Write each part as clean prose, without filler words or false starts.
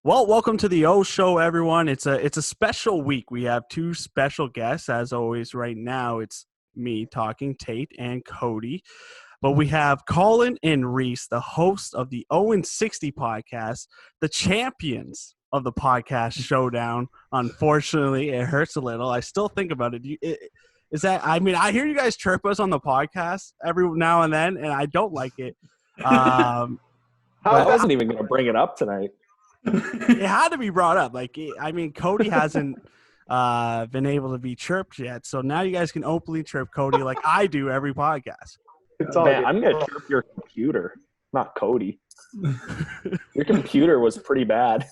Well, welcome to the O Show, everyone. It's a special week. We have two special guests, as always. Right now, it's me talking, Tate and Cody, but we have Colin and Reese, the host of the 0-60 podcast, the champions of the podcast showdown. Unfortunately, it hurts a little. I still think about it. Is that? I mean, I hear you guys chirp us on the podcast every now and then, and I don't like it. I wasn't even going to bring it up tonight. It had to be brought up. Cody hasn't been able to be chirped yet, so now you guys can openly chirp Cody like I do every podcast. Man, I'm going to chirp your computer, not Cody. Your computer was pretty bad.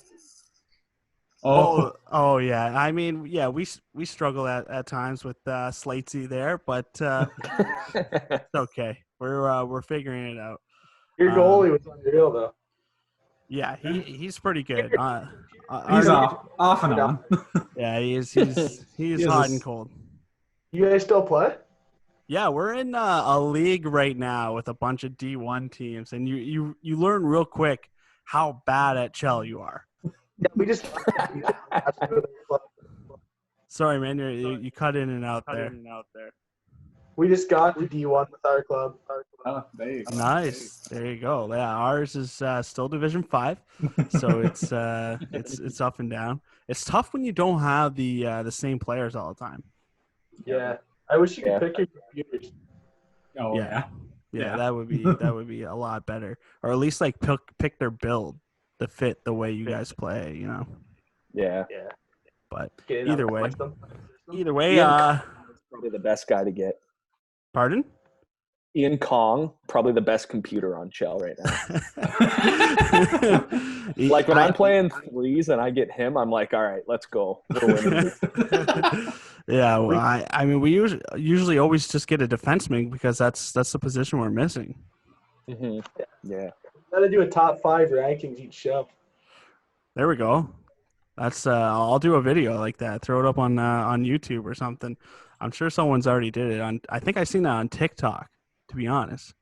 Oh yeah. I mean, yeah, we struggle at times with Slatesy there, but it's okay. We're figuring it out. Your goalie was unreal, though. Yeah, he's pretty good. He's off and on. Yeah, he's hot and cold. You guys still play? Yeah, we're in a league right now with a bunch of D1 teams, and you learn real quick how bad at Chell you are. Yeah, we just. Sorry, man, you cut in and out there. We just got to D1 with our club. Oh, there you go. Nice. There you go. Yeah, ours is still Division 5, so it's up and down. It's tough when you don't have the same players all the time. Yeah, I wish you could pick your computers. Oh Yeah, that would be a lot better, or at least like pick their build to fit the way you guys play. You know. Yeah. But Get either way, Ian probably the best guy to get. Pardon? Ian Kong, probably the best computer on Chell right now. Like when I'm playing threes and I get him, I'm like, all right, let's go. We're winning. Yeah, well, I mean, we usually always just get a defenseman because that's the position we're missing. Mm-hmm. Yeah. Got to do a top 5 rankings each show. There we go. That's I'll do a video like that. Throw it up on YouTube or something. I'm sure someone's already did it. I think I seen that on TikTok. To be honest.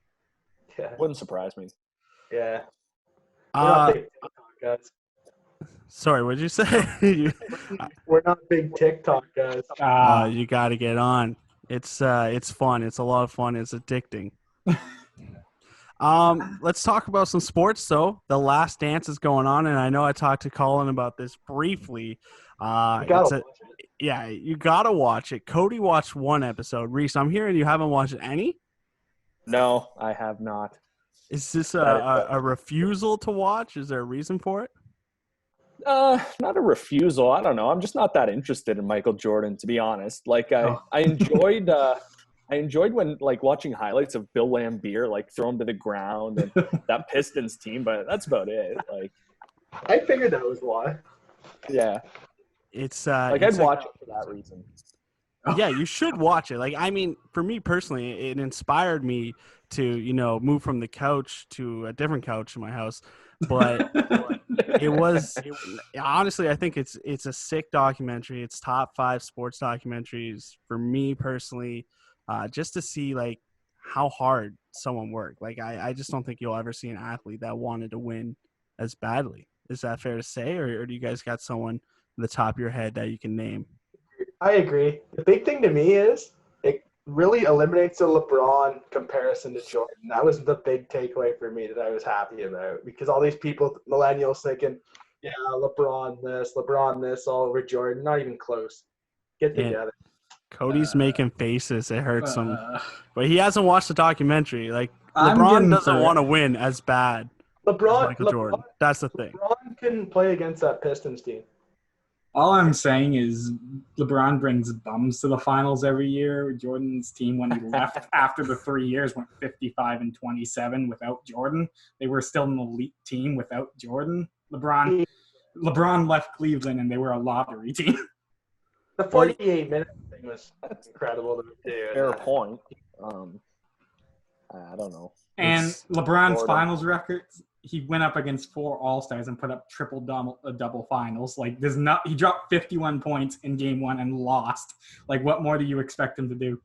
Yeah. Wouldn't surprise me. Yeah. We're not big TikTok guys. Sorry, what did you say? We're not big TikTok guys. You got to get on. It's fun. It's a lot of fun. It's addicting. Let's talk about some sports, though. The Last Dance is going on, and I know I talked to Colin about this briefly. Yeah, you got to watch it. Cody watched one episode. Reese, I'm hearing you haven't watched any? No, I have not. Is this a refusal to watch? Is there a reason for it? Not a refusal. I don't know. I'm just not that interested in Michael Jordan, to be honest. Like I enjoyed when like watching highlights of Bill Laimbeer like throw him to the ground and that Pistons team, but that's about it. Like I figured that was why. Yeah. It's like I'd watch it for that reason. Yeah, you should watch it. Like, I mean, for me personally, it inspired me to, move from the couch to a different couch in my house. But honestly, I think it's a sick documentary. It's top 5 sports documentaries for me personally, just to see like how hard someone worked. Like, I just don't think you'll ever see an athlete that wanted to win as badly. Is that fair to say, or do you guys got someone at the top of your head that you can name? I agree. The big thing to me is it really eliminates the LeBron comparison to Jordan. That was the big takeaway for me that I was happy about, because all these people, millennials, thinking, yeah, LeBron this all over Jordan. Not even close. Get together. Cody's making faces. It hurts him. But he hasn't watched the documentary. Like, LeBron doesn't want to win as bad as Michael Jordan. That's the thing. LeBron couldn't play against that Pistons team. All I'm saying is LeBron brings bums to the finals every year. Jordan's team, when he left after the 3 years, went 55-27 without Jordan. They were still an elite team without Jordan. LeBron left Cleveland, and they were a lottery team. The 48-minute thing was incredible to do. Fair point. I don't know. And LeBron's finals records, he went up against 4 All-Stars and put up double finals. Like, he dropped 51 points in game 1 and lost. Like, what more do you expect him to do?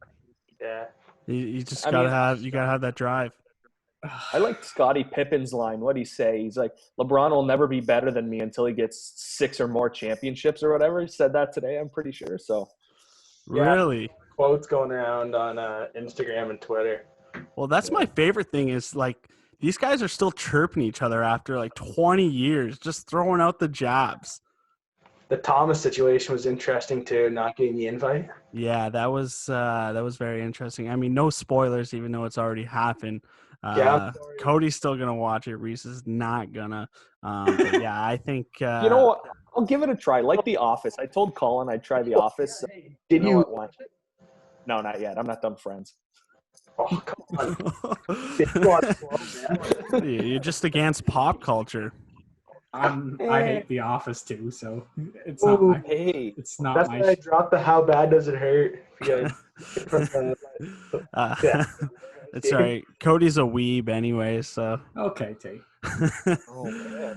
Yeah. You just gotta have that drive. I like Scottie Pippen's line. What'd he say? He's like, LeBron will never be better than me until he gets 6 or more championships or whatever. He said that today, I'm pretty sure. So, Really? Quotes going around on Instagram and Twitter. Well, that's my favorite thing is like these guys are still chirping each other after like 20 years, just throwing out the jabs. The Thomas situation was interesting too, not getting the invite. Yeah, that was very interesting. I mean, no spoilers, even though it's already happened. Yeah, Cody's still gonna watch it. Reese is not gonna. But yeah, I think. you know what? I'll give it a try. Like The Office. I told Colin I'd try The Office. So Did you? Watch it? No, not yet. I'm not done Friends. Oh, come on. You're just against pop culture. I hate The Office too, so it's not. It's not. That's why I dropped the "How bad does it hurt?" It's all right. Cody's a weeb anyway, so. Okay, Tate. Oh man.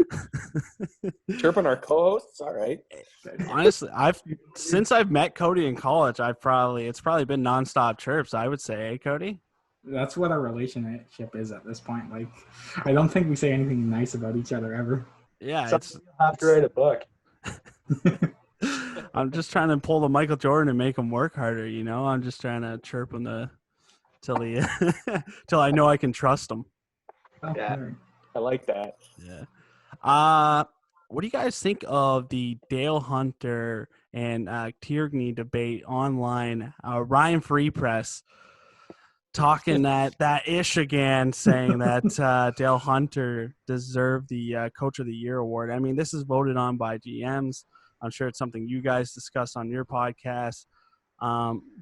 Chirping our co-hosts, all right. Honestly, since I've met Cody in college, it's probably been nonstop chirps. I would say, hey, Cody. That's what our relationship is at this point. Like, I don't think we say anything nice about each other ever. Yeah, you'll have to write a book. I'm just trying to pull the Michael Jordan and make him work harder. You know, I'm just trying to chirp him till I know I can trust him. Yeah, I like that. Yeah. What do you guys think of the Dale Hunter and Tierney debate online? Ryan Free Press talking that ish again, saying that Dale Hunter deserved the Coach of the Year award. I mean, this is voted on by GMs. I'm sure it's something you guys discuss on your podcast.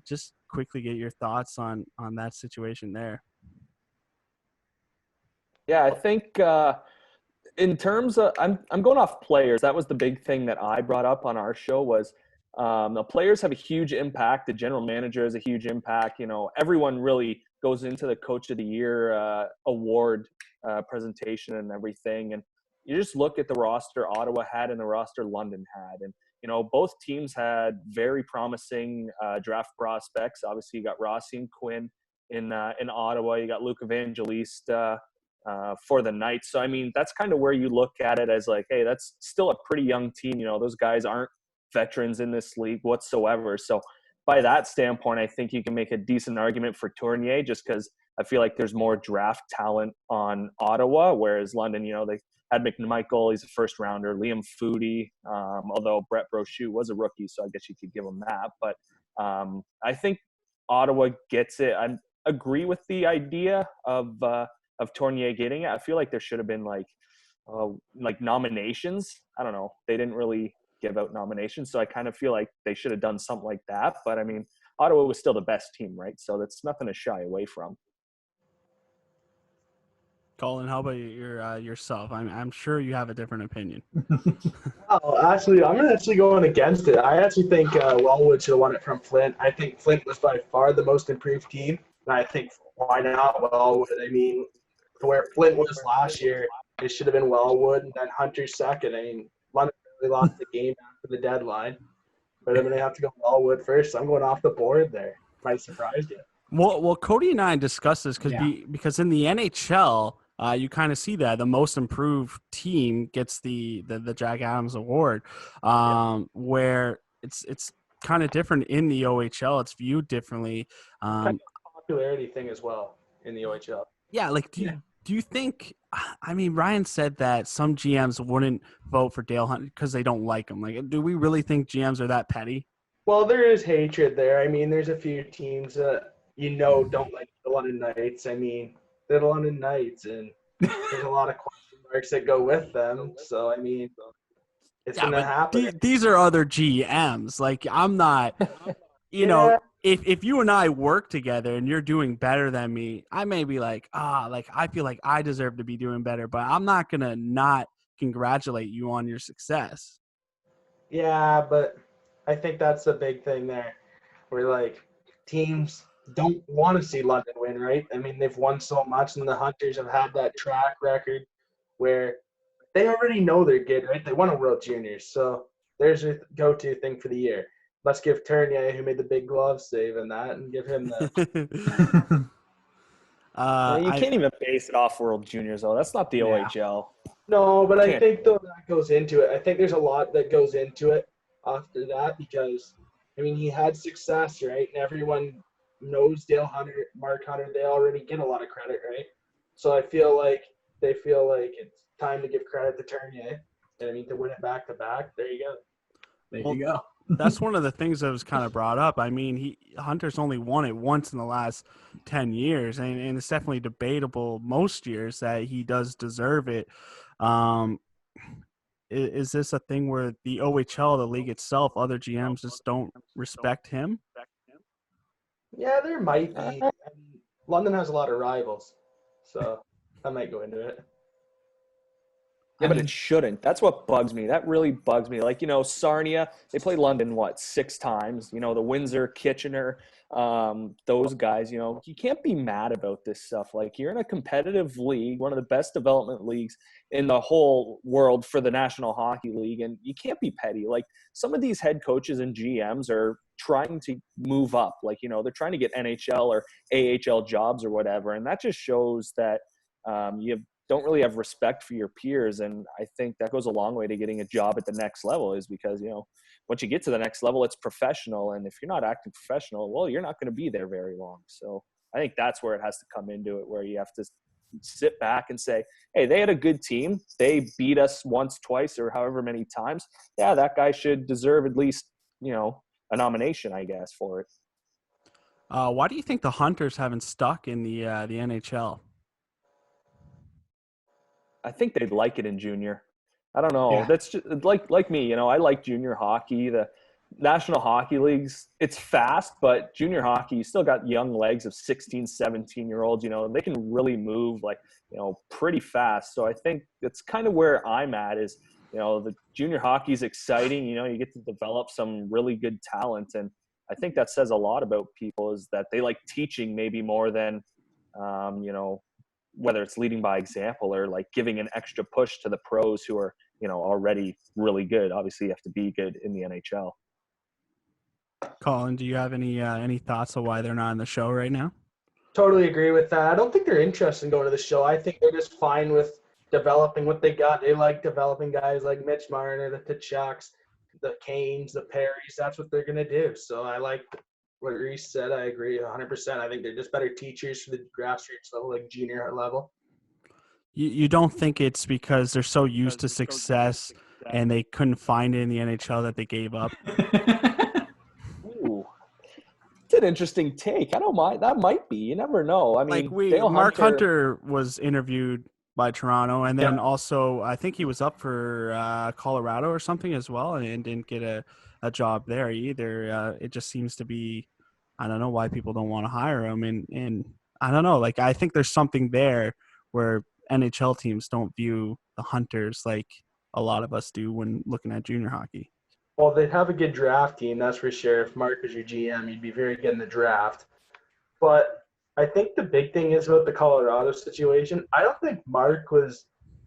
Just quickly get your thoughts on that situation there. Yeah, I think in terms of I'm going off players. That was the big thing that I brought up on our show was the players have a huge impact. The general manager has a huge impact. You know, everyone really goes into the Coach of the Year award presentation and everything. And you just look at the roster Ottawa had and the roster London had. And, you know, both teams had very promising draft prospects. Obviously, you got Rossi and Quinn in Ottawa. You got Luke Evangelista for the Knights. So, I mean, that's kind of where you look at it as like, hey, that's still a pretty young team. You know, those guys aren't veterans in this league whatsoever. So by that standpoint, I think you can make a decent argument for Tournier just because I feel like there's more draft talent on Ottawa, whereas London, you know, they had McMichael, he's a first rounder, Liam Foodie, although Brett Brochu was a rookie, so I guess you could give him that. But I think Ottawa gets it. I agree with the idea of Tournier getting it. I feel like there should have been like nominations. I don't know. They didn't really give out nominations, so I kind of feel like they should have done something like that. But I mean, Ottawa was still the best team, right? So that's nothing to shy away from. Colin, how about yourself? I'm sure you have a different opinion. Oh, actually, I'm actually going against it. I actually think Wellwood should have won it from Flint. I think Flint was by far the most improved team, and I think why not Wellwood? I mean, where Flint was last year, it should have been Wellwood, and then Hunter's second. I mean, London really lost the game after the deadline, but I'm going to have to go Wellwood first. I'm going off the board there. Might surprise you. Well, Cody and I discussed this because in the NHL, you kind of see that the most improved team gets the Jack Adams Award, where it's kind of different in the OHL. It's viewed differently. Kind of a popularity thing as well in the OHL. Yeah, like do you think? I mean, Ryan said that some GMs wouldn't vote for Dale Hunter because they don't like him. Like, do we really think GMs are that petty? Well, there is hatred there. I mean, there's a few teams that don't like the London Knights. I mean, they're the London Knights, and there's a lot of question marks that go with them. So, I mean, it's going to happen. These are other GMs. Like, I'm not, you know, if you and I work together and you're doing better than me, I may be like, I feel like I deserve to be doing better, but I'm not going to not congratulate you on your success. Yeah, but I think that's the big thing there, where, like, teams don't want to see London win, right? I mean, they've won so much, and the Hunters have had that track record where they already know they're good, right? They won a World Juniors, so there's a go-to thing for the year. Let's give Tournier, who made the big glove save in that, and give him the You can't even base it off World Juniors, though. That's not the Yeah. OHL. No, but I Can't. think though that goes into it. I think there's a lot that goes into it after that because, I mean, he had success, right? And everyone knows Dale Hunter, Mark Hunter. They already get a lot of credit, right? So I feel like they feel like it's time to give credit to Tournier. And I mean, to win it back to back, there you go. There you go. That's one of the things that was kind of brought up. I mean, Hunter's only won it once in the last 10 years, and it's definitely debatable most years that he does deserve it. Is this a thing where the OHL, the league itself, other GMs just don't respect him? Yeah, there might be. I mean, London has a lot of rivals, so that might go into it. Yeah, but it shouldn't. That's what bugs me. That really bugs me. Like, Sarnia, they play London, 6 times? The Windsor, Kitchener, those guys, you can't be mad about this stuff. Like, you're in a competitive league, one of the best development leagues in the whole world for the National Hockey League, and you can't be petty. Like, some of these head coaches and GMs are trying to move up. Like, they're trying to get NHL or AHL jobs or whatever, and that just shows that you don't really have respect for your peers. And I think that goes a long way to getting a job at the next level, is because, once you get to the next level, it's professional. And if you're not acting professional, well, you're not going to be there very long. So I think that's where it has to come into it, where you have to sit back and say, hey, they had a good team. They beat us once, twice, or however many times. Yeah, that guy should deserve at least, a nomination, I guess, for it. Why do you think the Hunters haven't stuck in the NHL? I think they'd like it in junior. I don't know. Yeah. That's just like me. I like junior hockey. The National Hockey Leagues, it's fast, but junior hockey, you still got young legs of 16, 17-year-olds. They can really move pretty fast. So I think that's kind of where I'm at is, the junior hockey is exciting. You get to develop some really good talent. And I think that says a lot about people, is that they like teaching maybe more than, whether it's leading by example or like giving an extra push to the pros who are, already really good. Obviously, you have to be good in the NHL. Colin, do you have any thoughts on why they're not on the show right now? Totally agree with that. I don't think they're interested in going to the show. I think they're just fine with developing what they got. They like developing guys like Mitch Marner, the Tkachuk's, the Canes, the Perrys. That's what they're going to do. So I like what Reese said. I agree 100%. I think they're just better teachers for the grassroots level, like junior level. You don't think it's because they're so used to success and they couldn't find it in the NHL that they gave up? Ooh, it's an interesting take. I don't mind. That might be. You never know. I mean, Mark Hunter was interviewed by Toronto, and then Yeah. also I think he was up for Colorado or something as well, and didn't get a job there either. It just seems to be, I don't know why people don't want to hire him, and I don't know. Like, I think there's something there where NHL teams don't view the Hunters like a lot of us do when looking at junior hockey. Well, they'd have a good draft team, that's for sure. If Mark was your GM, he'd be very good in the draft. But I think the big thing is about the Colorado situation. I don't think Mark was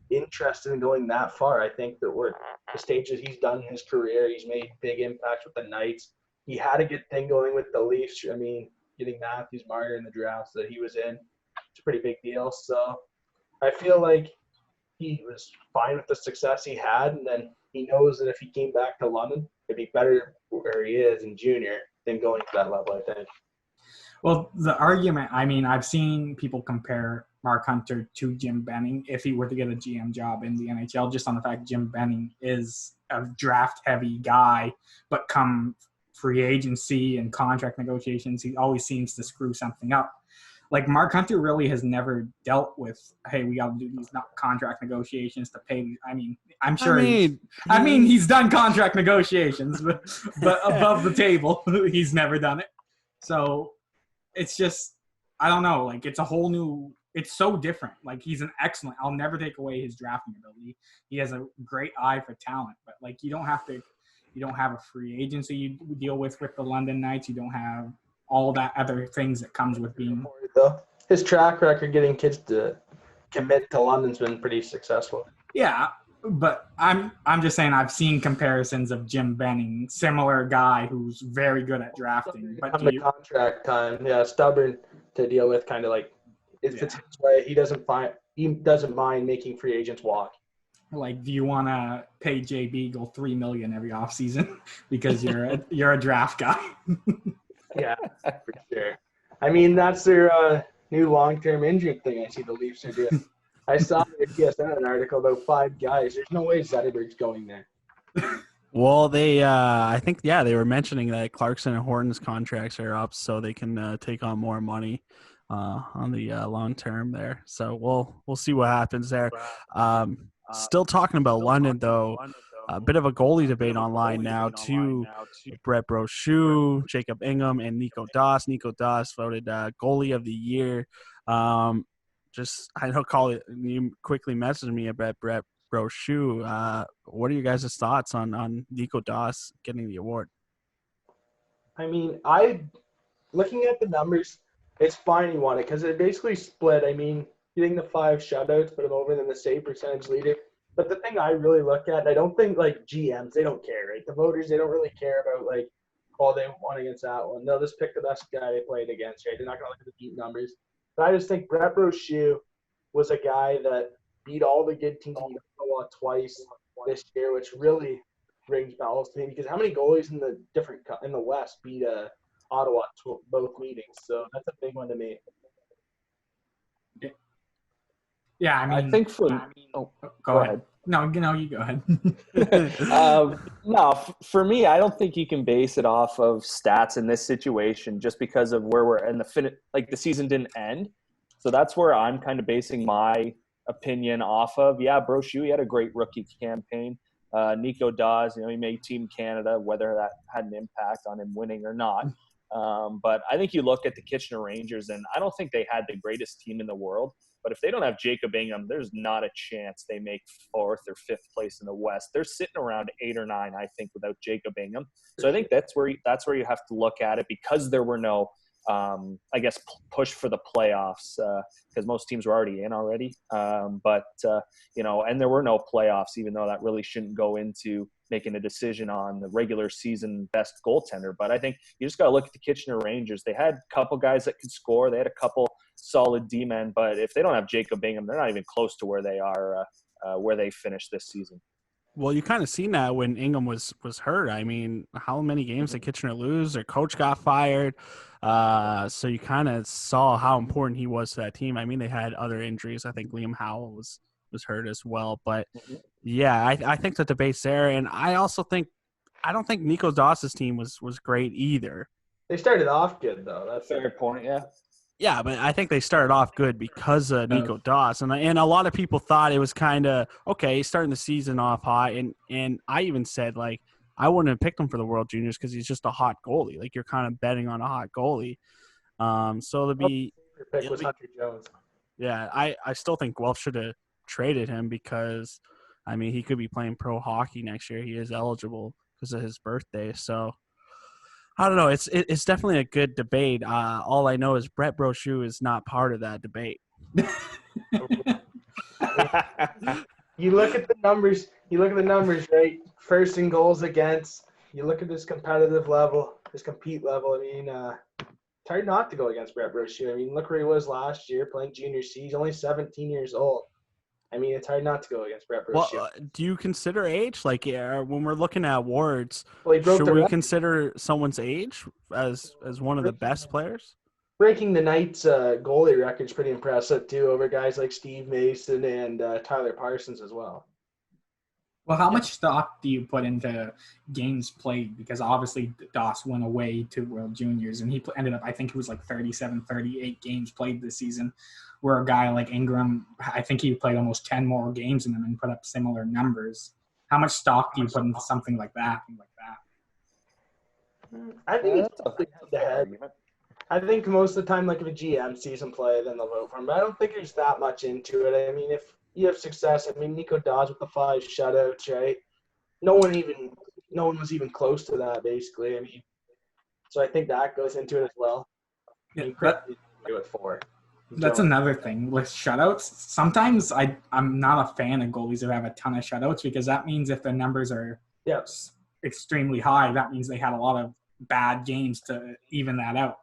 interested in going that far. I think that we're the stages he's done in his career, he's made big impacts with the Knights. He had a good thing going with the Leafs. I mean, getting Matthews Marner in the drafts that he was in, it's a pretty big deal. So I feel like he was fine with the success he had, and then he knows that if he came back to London, it'd be better where he is in junior than going to that level, I think. Well, the argument, I mean, I've seen people compare Mark Hunter to Jim Benning if he were to get a GM job in the NHL, just on the fact Jim Benning is a draft-heavy guy, but come free agency and contract negotiations, he always seems to screw something up. Like, Mark Hunter really has never dealt with, hey, we got to do these contract negotiations to pay. I mean, I'm sure he's done contract negotiations, but above the table, he's never done it. So it's just, I don't know, like, it's a whole new, it's so different. Like, he's an excellent, I'll never take away his drafting ability. He has a great eye for talent, but like, you don't have a free agency you deal with the London Knights. You don't have all that other things that comes with being. His track record getting kids to commit to London's been pretty successful. Yeah, but I'm just saying I've seen comparisons of Jim Benning, similar guy who's very good at drafting. But the contract time, yeah, stubborn to deal with, kind of like if it's his way, he doesn't mind making free agents walk. Like, do you want to pay Jay Beagle $3 million every offseason because you're a draft guy? Yeah, for sure. I mean, that's their new long-term injury thing I see the Leafs are doing. I saw in TSN an article about 5 guys. There's no way Zetterberg's going there. Well, I think, they were mentioning that Clarkson and Horton's contracts are up, so they can take on more money on the long term there. So we'll see what happens there. Still talking about London, though. A bit of a goalie debate online now, too. Brett Brochu, Jacob Ingham, and Nico Doss. Nico Doss voted goalie of the year. I know, you quickly messaged me about Brett Brochu. What are you guys' thoughts on Nico Doss getting the award? I mean, looking at the numbers, it's fine he won it because it basically split. I mean, getting the 5 shutouts put him over than the save percentage leader. But the thing I really look at, I don't think like GMs, they don't care, right? The voters, they don't really care about like, oh, they won against that one. They'll just pick the best guy they played against, right? They're not going to look at the beat numbers. But I just think Brett Brochu was a guy that beat all the good teams in Ottawa twice this year, which really rings bells to me because how many goalies in the West beat Ottawa both meetings? So that's a big one to me. Yeah, I mean, I think for go ahead. No, you go ahead. No, for me, I don't think you can base it off of stats in this situation just because of where we're in the season didn't end. So that's where I'm kind of basing my opinion off of. Yeah, Brochu, he had a great rookie campaign. Nico Dawes, he made Team Canada, whether that had an impact on him winning or not. But I think you look at the Kitchener Rangers, and I don't think they had the greatest team in the world. But if they don't have Jacob Ingham, there's not a chance they make 4th or 5th place in the West. They're sitting around 8 or 9, I think, without Jacob Ingham. So I think that's where you have to look at it because there were no, push for the playoffs because most teams were already in already. And there were no playoffs, even though that really shouldn't go into making a decision on the regular season best goaltender. But I think you just got to look at the Kitchener Rangers. They had a couple guys that could score. They had a couple solid D-men. But if they don't have Jacob Ingham, they're not even close to where they are, where they finished this season. Well, you kind of seen that when Ingham was hurt. I mean, how many games did Kitchener lose? Their coach got fired. So you kind of saw how important he was to that team. I mean, they had other injuries. I think Liam Howell was hurt as well. But, yeah, I think the debate's there. And I also think – I don't think Nico Doss's team was great either. They started off good, though. That's Fair point, yeah. Yeah, but I think they started off good because of Nico Doss. And a lot of people thought it was kind of, okay, starting the season off hot. And I even said, like, I wouldn't have picked him for the World Juniors because he's just a hot goalie. Like, you're kind of betting on a hot goalie. So your pick was Hunter Jones. Yeah, I still think Guelph should have traded him because, I mean, he could be playing pro hockey next year. He is eligible because of his birthday. So, I don't know. It's definitely a good debate. All I know is Brett Brochu is not part of that debate. You look at the numbers. Right? First in goals against. You look at this competitive level, this compete level. I mean, it's hard not to go against Brett Brochu. I mean, look where he was last year playing junior C. He's only 17 years old. I mean, it's hard not to go against Brett Brochu. Well, do you consider age? Like, when we're looking at awards, should we consider someone's age as one of the best players? Breaking the Knights' goalie record's pretty impressive, too, over guys like Steve Mason and Tyler Parsons as well. Well, how much stock do you put into games played? Because obviously Doss went away to World Juniors, and he ended up, I think it was like 37, 38 games played this season, where a guy like Ingram, I think he played almost 10 more games in them and put up similar numbers. How much stock do you put into something like that? I think it's head-to-head. I think most of the time, like if a GM sees him play, then they'll vote for him. But I don't think there's that much into it. I mean, if you have success, I mean, Nico Dawes with the 5 shutouts, right? No one was even close to that, basically. I mean, so I think that goes into it as well. Yeah, with 4. That's another thing with shutouts. Sometimes I'm not a fan of goalies who have a ton of shutouts because that means if the numbers are extremely high, that means they had a lot of bad games to even that out.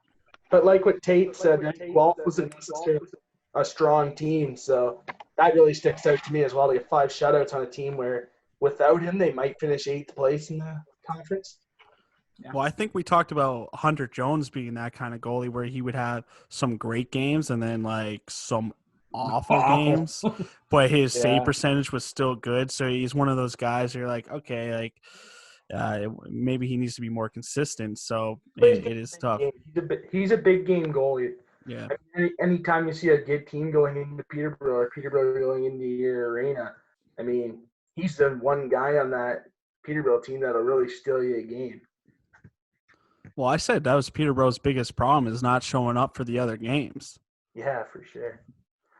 But like what Tate said, right? Guelph wasn't necessarily a strong team. So that really sticks out to me as well, to get 5 shutouts on a team where without him they might finish 8th place in the conference. Yeah. Well, I think we talked about Hunter Jones being that kind of goalie where he would have some great games and then like some awful games, but his save percentage was still good. So he's one of those guys where you're like, okay, like maybe he needs to be more consistent. So it is tough. He's a big game goalie. Yeah. I mean, anytime you see a good team going into Peterborough or Peterborough going into your arena, I mean, he's the one guy on that Peterborough team that'll really steal you a game. Well, I said that was Peterborough's biggest problem is not showing up for the other games. Yeah, for sure.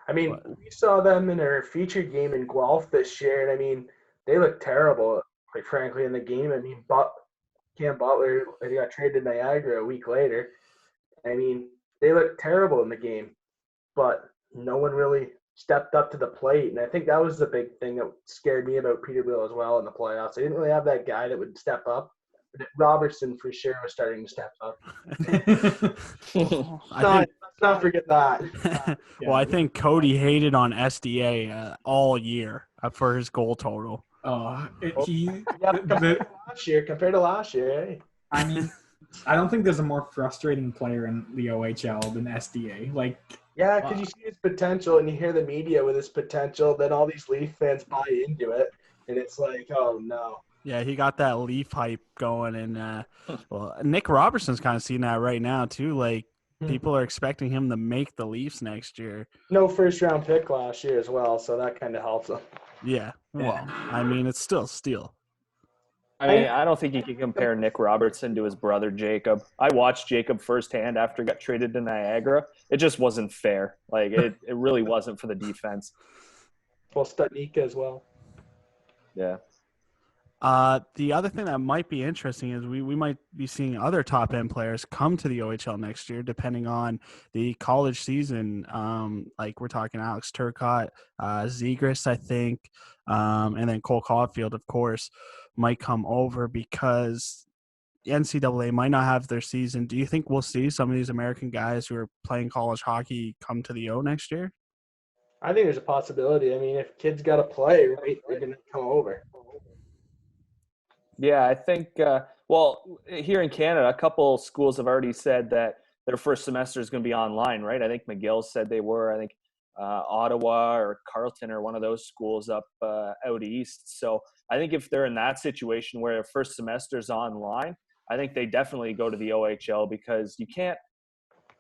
I mean, we saw them in their featured game in Guelph this year, and I mean, they looked terrible, quite frankly, in the game. I mean, Cam Butler, he got traded to Niagara a week later. I mean, they looked terrible in the game, but no one really stepped up to the plate. And I think that was the big thing that scared me about Peterborough as well in the playoffs. They didn't really have that guy that would step up. But Robertson, for sure, was starting to step up. Let's not forget that. Well, I think Cody hated on SDA all year for his goal total. Compared to last year, eh? I mean, I don't think there's a more frustrating player in the OHL than SDA. Like, yeah, because you see his potential and you hear the media with his potential, then all these Leaf fans buy into it, and it's like, oh no. Yeah, he got that Leaf hype going, and well, Nick Robertson's kind of seeing that right now too. Like, people are expecting him to make the Leafs next year. No first-round pick last year as well, so that kind of helps him. Yeah, well, I mean, it's still steal. I mean, I don't think you can compare Nick Robertson to his brother Jacob. I watched Jacob firsthand after he got traded to Niagara. It just wasn't fair. Like, it really wasn't for the defense. Well, Studnicka as well. Yeah. The other thing that might be interesting is we might be seeing other top end players come to the OHL next year, depending on the college season. Like we're talking Alex Turcotte, Zegras, I think, and then Cole Caulfield, of course, might come over because the NCAA might not have their season. Do you think we'll see some of these American guys who are playing college hockey come to the O next year? I think there's a possibility. I mean, if kids got to play, right, they're going to come over. Yeah, I think, well, here in Canada, a couple schools have already said that their first semester is going to be online, right? I think McGill said they were. I think Ottawa or Carleton or one of those schools up out east. So I think if they're in that situation where their first semester is online, I think they definitely go to the OHL because you can't,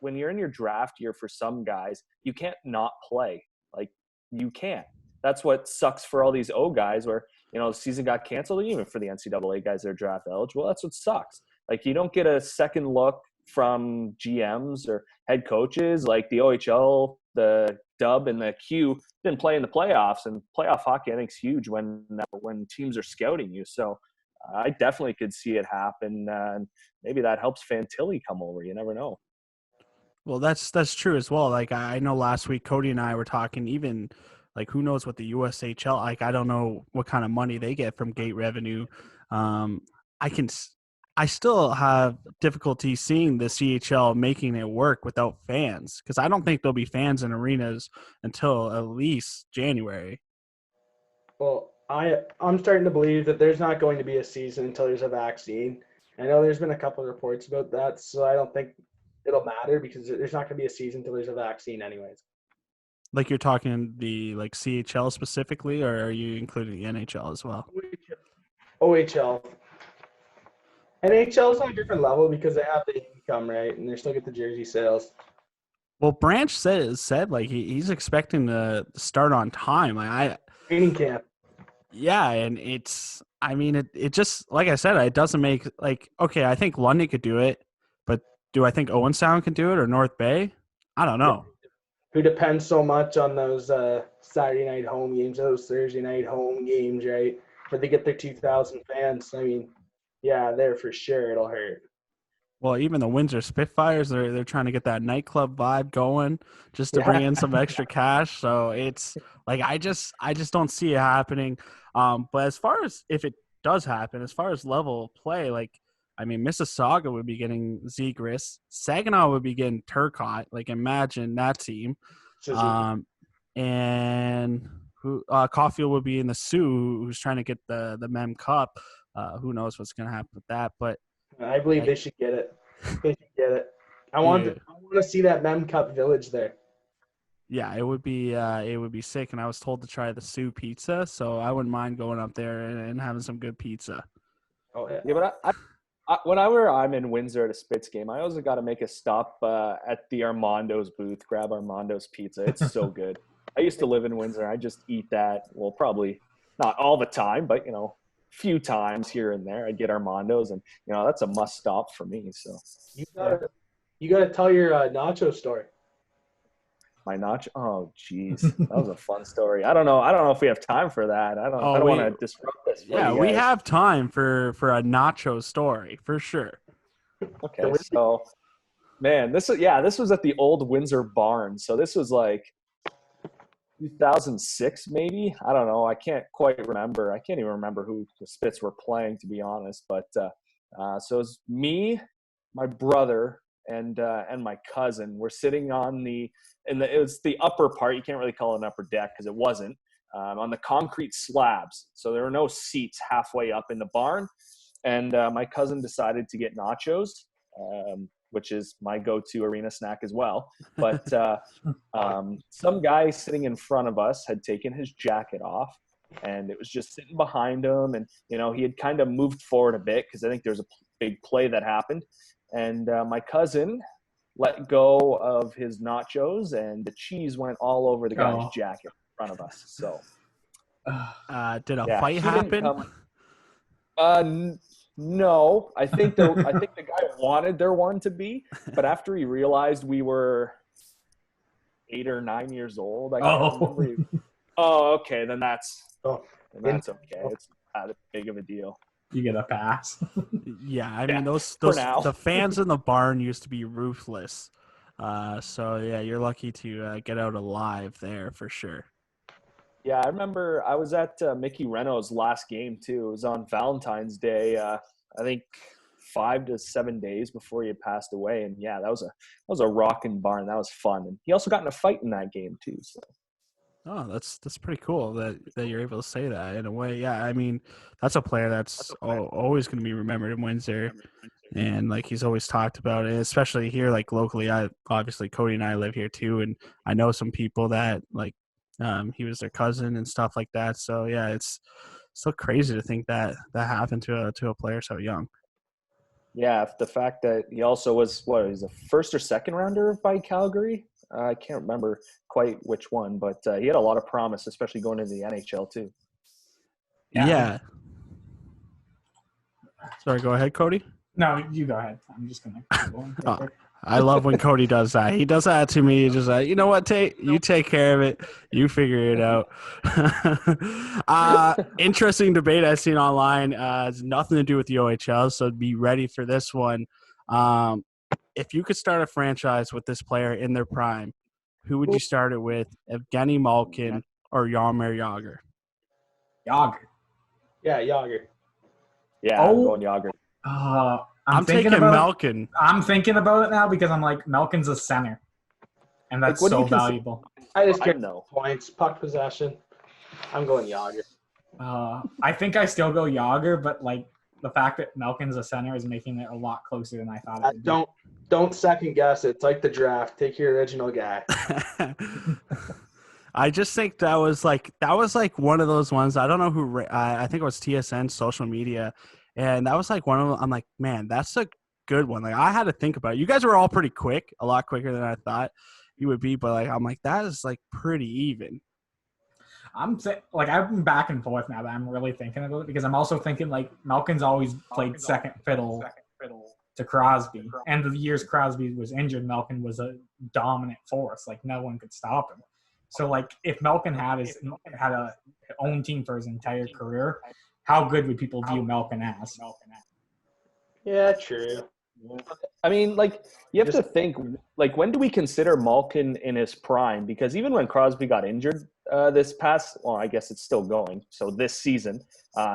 when you're in your draft year for some guys, you can't not play. Like, you can't. That's what sucks for all these O guys where, you know, the season got canceled, even for the NCAA guys that are draft eligible. That's what sucks. Like, you don't get a second look from GMs or head coaches. Like, the OHL, the Dub, and the Q didn't play in the playoffs. And playoff hockey, I think, is huge when teams are scouting you. So I definitely could see it happen. And maybe that helps Fantilli come over. You never know. Well, that's true as well. Like, I know last week Cody and I were talking even – like, who knows what the USHL, like, I don't know what kind of money they get from gate revenue. I still have difficulty seeing the CHL making it work without fans because I don't think there'll be fans in arenas until at least January. Well, I'm starting to believe that there's not going to be a season until there's a vaccine. I know there's been a couple of reports about that, so I don't think it'll matter because there's not going to be a season until there's a vaccine anyways. Like, you're talking the like CHL specifically, or are you including the NHL as well? OHL. NHL is on a different level because they have the income, right? And they still get the jersey sales. Well, Branch said like he's expecting to start on time. Training camp. Yeah, and it's it just, like I said, it doesn't make, like, okay, I think London could do it, but do I think Owen Sound can do it or North Bay? I don't know. Who depends so much on those Saturday night home games, those Thursday night home games, right? Where they get their 2,000 fans. I mean, yeah, there for sure it'll hurt. Well, even the Windsor Spitfires, they're trying to get that nightclub vibe going just to bring in some extra cash. So it's like I just don't see it happening. But as far as if it does happen, as far as level of play, like, I mean, Mississauga would be getting Zegras. Saginaw would be getting Turcotte. Like, imagine that team. And who Caulfield would be in the Sioux, who's trying to get the Mem Cup. Who knows what's going to happen with that? But I believe they should get it. They should get it. I want to see that Mem Cup village there. Yeah, it would be sick. And I was told to try the Sioux pizza, so I wouldn't mind going up there and having some good pizza. Oh yeah. Yeah, but whenever I'm in Windsor at a Spitz game, I always got to make a stop at the Armando's booth, grab Armando's pizza. It's so good. I used to live in Windsor. I just eat that. Well, probably not all the time, but few times here and there. I get Armando's, and that's a must stop for me. So you gotta tell your nacho story. My nacho. Oh, jeez, that was a fun story. I don't know if we have time for that. I don't want to disrupt this. Yeah, we have time for a nacho story for sure. Okay, so man, this was at the old Windsor barn. So this was like 2006, maybe. I don't know. I can't quite remember. I can't even remember who the Spits were playing, to be honest. But so it was me, my brother, and my cousin. We're sitting on it was the upper part. You can't really call it an upper deck because it wasn't on the concrete slabs. So there were no seats halfway up in the barn. And my cousin decided to get nachos, which is my go-to arena snack as well. But some guy sitting in front of us had taken his jacket off, and it was just sitting behind him. And, he had kind of moved forward a bit because I think there's a big play that happened. And my cousin let go of his nachos, and the cheese went all over the guy's jacket in front of us. So did a fight happen? No, I think the guy wanted there one to be, but after he realized we were 8 or 9 years old, I can't remember. Okay, then that's okay. It's not a big of a deal. You get a pass. Yeah, I mean those the fans in the barn used to be ruthless. So yeah, you're lucky to get out alive there for sure. Yeah, I remember I was at Mickey Renault's last game too. It was on Valentine's Day. I think 5 to 7 days before he had passed away, and yeah, that was a rocking barn. That was fun, and he also got in a fight in that game too. So. Oh, that's pretty cool that you're able to say that in a way. Yeah, I mean that's a player that's always going to be remembered in Windsor, and like he's always talked about it, especially here like locally. Obviously Cody and I live here too, and I know some people that like. He was their cousin and stuff like that. So yeah, it's so crazy to think that happened to a player so young. Yeah, the fact that he also was he's a first or second rounder by Calgary. I can't remember quite which one, but he had a lot of promise, especially going into the NHL too. Yeah. Sorry, go ahead, Cody. No, you go ahead. I'm just gonna keep going. I love when Cody does that. He does that to me. He's just like, you know what, Tate? You take care of it. You figure it out. Interesting debate I've seen online. It's nothing to do with the OHL, so be ready for this one. If you could start a franchise with this player in their prime, who would you start it with? Evgeny Malkin or Jaromir Jagr? Jagr. Yeah, Jagr. Yeah, I'm going Jagr. I'm taking Malkin. I'm thinking about it now because I'm like, Malkin's a center. And that's like, so valuable. I just care points, puck possession. I'm going Jagr. I think I still go Jagr, but like the fact that Malkin's a center is making it a lot closer than I thought it would be. Don't second guess it. It's like the draft. Take your original guy. I just think that was like one of those ones. I don't know who. I think it was TSN social media. And that was like one of them. I'm like, man, that's a good one. Like I had to think about it. You guys were all pretty quick, a lot quicker than I thought you would be. But like, I'm like, that is like pretty even. I've been back and forth now that I'm really thinking about it because I'm also thinking like Malkin's always played second fiddle to Crosby. And the years Crosby was injured, Malkin was a dominant force. Like no one could stop him. So like if Malkin had a own team for his entire career, how good would people view Malkin as? Yeah, true. I mean, like, you have to think, like, when do we consider Malkin in his prime? Because even when Crosby got injured I guess it's still going, so this season,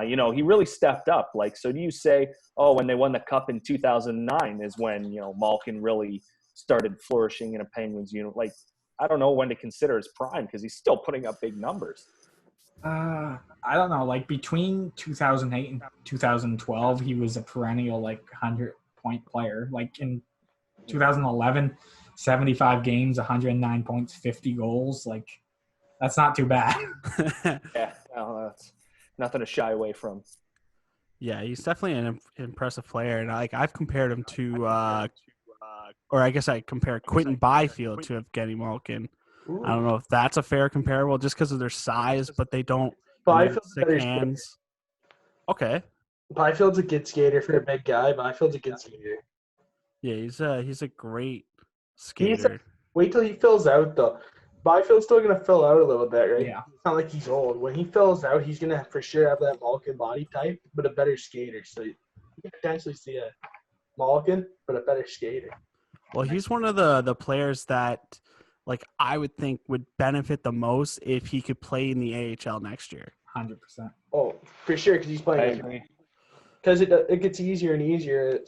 he really stepped up. Like, so do you say, when they won the Cup in 2009 is when, Malkin really started flourishing in a Penguins unit? Like, I don't know when to consider his prime because he's still putting up big numbers. I don't know. Like between 2008 and 2012, he was a perennial 100-point player. Like in 2011, 75 games, 109 points, 50 goals. Like that's not too bad. Yeah, no, that's nothing to shy away from. Yeah, he's definitely an impressive player, and I've compared him to, or I guess I compared Quentin Byfield to Evgeny Malkin. Ooh. I don't know if that's a fair comparable, just because of their size, but they don't need Byfield's sick better hands. Okay, Byfield's a good skater for a big guy. Byfield's a good skater. yeah, he's a great He's skater. Wait till he fills out though. Byfield's still gonna fill out a little bit, right? Yeah. It's not like he's old. When he fills out, he's gonna for sure have that Malkin body type, but a better skater. So you can potentially see a Malkin, but a better skater. Well, he's one of the players that, I would think would benefit the most if he could play in the AHL next year. 100%. Oh, for sure, because he's I playing. agree. Because it gets easier and easier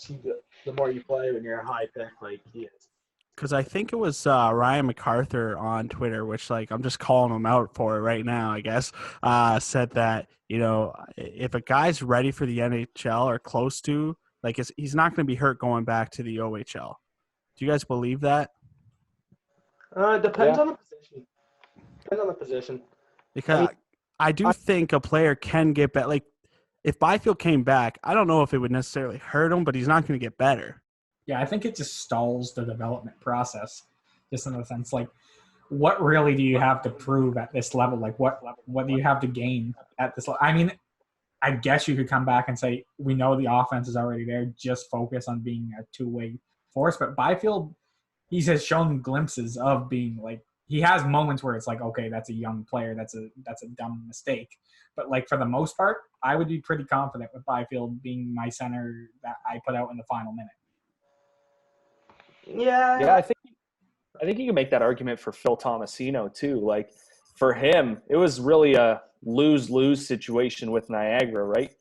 the more you play when you're a high pick like he is. Because I think it was Ryan MacArthur on Twitter, which I'm just calling him out for it right now, I guess, said that, if a guy's ready for the NHL or close to, he's not going to be hurt going back to the OHL. Do you guys believe that? It depends on the position. Depends on the position. Because I do think a player can get better. If Byfield came back, I don't know if it would necessarily hurt him, but he's not going to get better. Yeah, I think it just stalls the development process, just in the sense what really do you have to prove at this level? What do you have to gain at this level? I mean, I guess you could come back and say we know the offense is already there. Just focus on being a two-way force. But Byfield, he has shown glimpses of being he has moments where it's okay, that's a young player, that's a dumb mistake. But for the most part, I would be pretty confident with Byfield being my center that I put out in the final minute. Yeah, I think you can make that argument for Phil Tomasino too. For him, it was really a lose-lose situation with Niagara, right?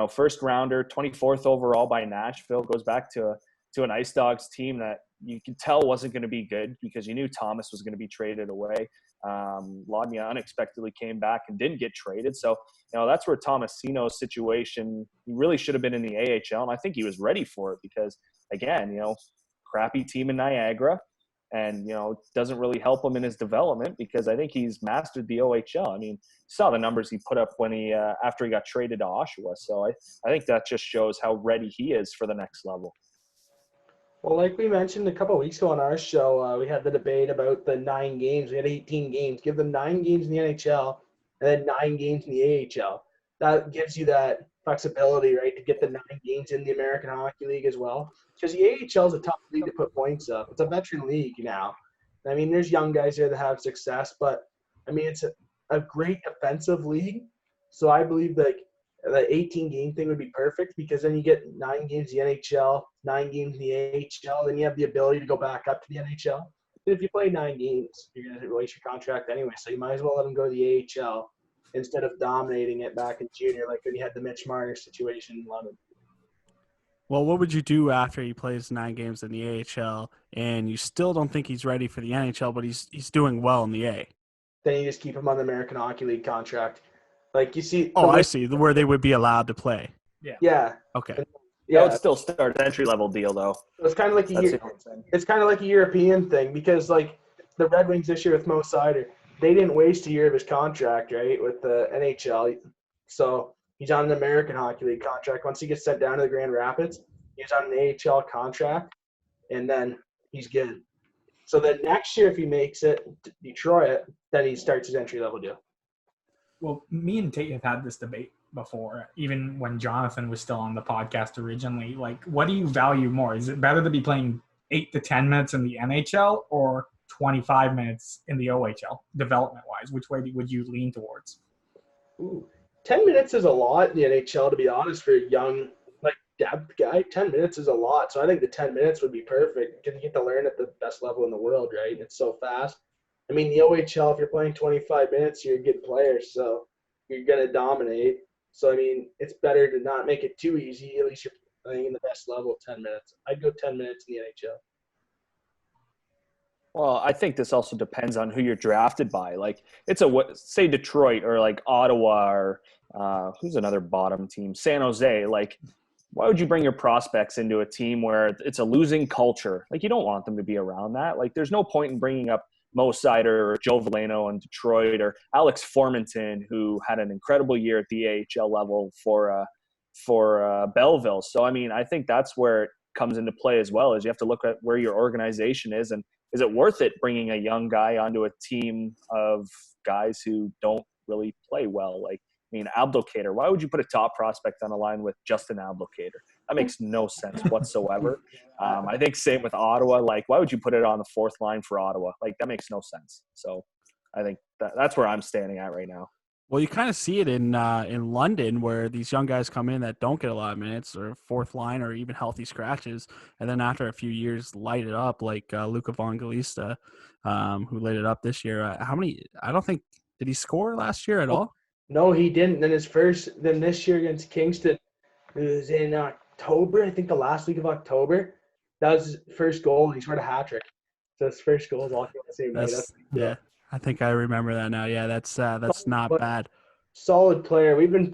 First rounder, 24th overall by Nashville, goes back to an Ice Dogs team that you could tell wasn't going to be good because you knew Thomas was going to be traded away. Ladnia unexpectedly came back and didn't get traded. So, that's where Tomasino's situation, he really should have been in the AHL. And I think he was ready for it because, again, crappy team in Niagara and, doesn't really help him in his development because I think he's mastered the OHL. I mean, saw the numbers he put up when after he got traded to Oshawa. So I think that just shows how ready he is for the next level. Well, like we mentioned a couple of weeks ago on our show, we had the debate about the 9 games. We had 18 games. Give them 9 games in the NHL and then 9 games in the AHL. That gives you that flexibility, right, to get the 9 games in the American Hockey League as well. Because the AHL is a tough league to put points up. It's a veteran league now. I mean, there's young guys there that have success, but, I mean, it's a great defensive league. So I believe the 18-game thing would be perfect because then you get 9 games in the NHL, 9 games in the AHL, then you have the ability to go back up to the NHL. If you play 9 games, you're going to waste your contract anyway, so you might as well let them go to the AHL instead of dominating it back in junior like when you had the Mitch Marner situation in London. Well, what would you do after he plays 9 games in the AHL and you still don't think he's ready for the NHL, but he's doing well in the A? Then you just keep him on the American Hockey League contract. You see. Oh, I see. Where they would be allowed to play. Yeah. Okay. Yeah, that would still start an entry-level deal, though. It's kind of like it's kind of like a European thing because, the Red Wings this year with Mo Seider, they didn't waste a year of his contract, right, with the NHL. So he's on an American Hockey League contract. Once he gets sent down to the Grand Rapids, he's on an AHL contract, and then he's good. So then next year, if he makes it to Detroit, then he starts his entry-level deal. Well, me and Tate have had this debate before, even when Jonathan was still on the podcast originally. What do you value more? Is it better to be playing 8 to 10 minutes in the NHL or 25 minutes in the OHL, development-wise? Which way would you lean towards? Ooh, 10 minutes is a lot in the NHL, to be honest, for a young, depth guy. 10 minutes is a lot. So I think the 10 minutes would be perfect because you get to learn at the best level in the world, right? It's so fast. I mean, the OHL, if you're playing 25 minutes, you're a good player, so you're going to dominate. So, I mean, it's better to not make it too easy. At least you're playing in the best level 10 minutes. I'd go 10 minutes in the NHL. Well, I think this also depends on who you're drafted by. Like, say Detroit or like Ottawa or who's another bottom team, San Jose. Like, why would you bring your prospects into a team where it's a losing culture? Like, you don't want them to be around that. Like, there's no point in bringing up Mo Sider or Joe Valeno in Detroit or Alex Formenton, who had an incredible year at the AHL level for Belleville. So, I mean, I think that's where it comes into play as well. Is you have to look at where your organization is and is it worth it bringing a young guy onto a team of guys who don't really play well? Like, I mean, Abdelkader, why would you put a top prospect on a line with Justin Abdelkader? That makes no sense whatsoever. I think same with Ottawa. Like, why would you put it on the fourth line for Ottawa? Like, that makes no sense. So I think that's where I'm standing at right now. Well, you kind of see it in London where these young guys come in that don't get a lot of minutes or fourth line or even healthy scratches, and then after a few years light it up like Luca Vongalista, who lit it up this year. How many? I don't think did he score last year at all? No, he didn't. Then this year against Kingston, it was in October. I think the last week of October. That was his first goal. He scored a hat trick. So his first goal is all on the same night. Yeah. I think I remember that now. Yeah, that's not bad. Solid player. We've been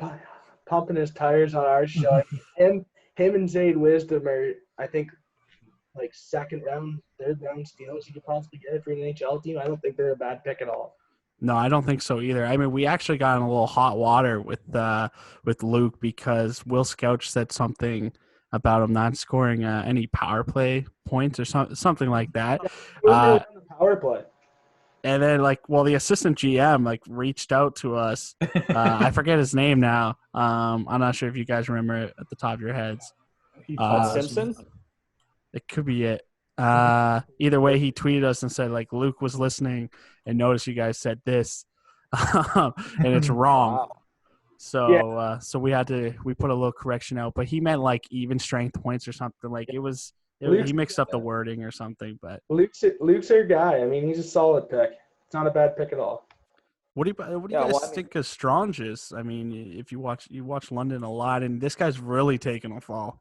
pumping his tires on our show. him and Zayd Wisdom are, I think, like second round, third round steals you could possibly get for an NHL team. I don't think they're a bad pick at all. No, I don't think so either. I mean, we actually got in a little hot water with Luke because Will Scout said something about him not scoring any power play points or something like that. The power play. And then, the assistant GM reached out to us. I forget his name now. I'm not sure if you guys remember it at the top of your heads. Simpson? It could be it. Either way, he tweeted us and said Luke was listening and noticed you guys said this, and it's wrong. Wow. So so we put a little correction out, but he meant even strength points or something. He mixed up the wording or something. But Luke's our guy. I mean, he's a solid pick. It's not a bad pick at all. What do you guys think of Stranges? I mean, if you watch London a lot, and this guy's really taken a fall.